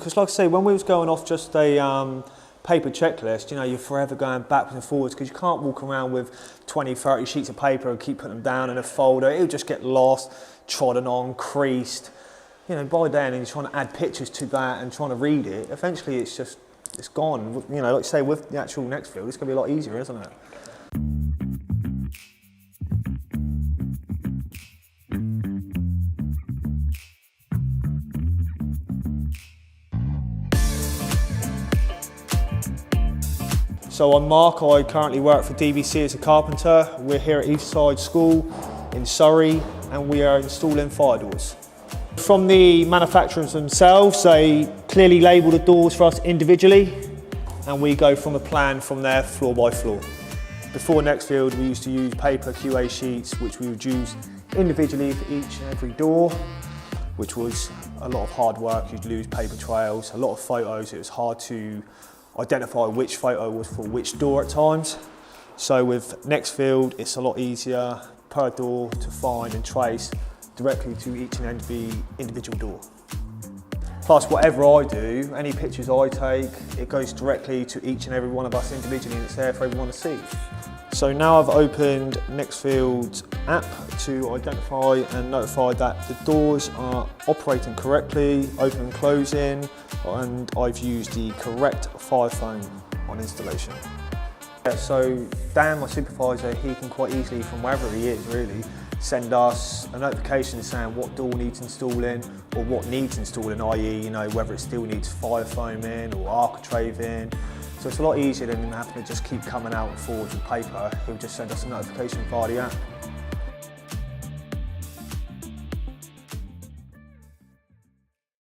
Because like I say, when we was going off just a paper checklist, you know, you're forever going backwards and forwards because you can't walk around with 20, 30 sheets of paper and keep putting them down in a folder. It'll just get lost, trodden on, creased. You know, by then, and you're trying to add pictures to that and trying to read it, eventually it's gone. You know, like I say, with the actual next field, it's going to be a lot easier, isn't it? So I'm Mark, I currently work for DBC as a carpenter. We're here at Eastside School in Surrey and we are installing fire doors. From the manufacturers themselves, they clearly label the doors for us individually and we go from a plan from there floor by floor. Before Nextfield we used to use paper QA sheets which we would use individually for each and every door, which was a lot of hard work. You'd lose paper trails, a lot of photos. It was hard to identify which photo was for which door at times. So with Nextfield, it's a lot easier per door to find and trace directly to each and every individual door. Plus, whatever I do, any pictures I take, it goes directly to each and every one of us individually and it's there for everyone to see. So now I've opened Nextfield's app to identify and notify that the doors are operating correctly, open and closing, and I've used the correct fire foam on installation. Yeah, so Dan, my supervisor, he can quite easily, from wherever he is really, send us a notification saying what door needs installing or what needs installing, i.e. you know, whether it still needs fire foam in or architrave in. So it's a lot easier than having to just keep coming out and forwards with paper. He'll just send us a notification via the app.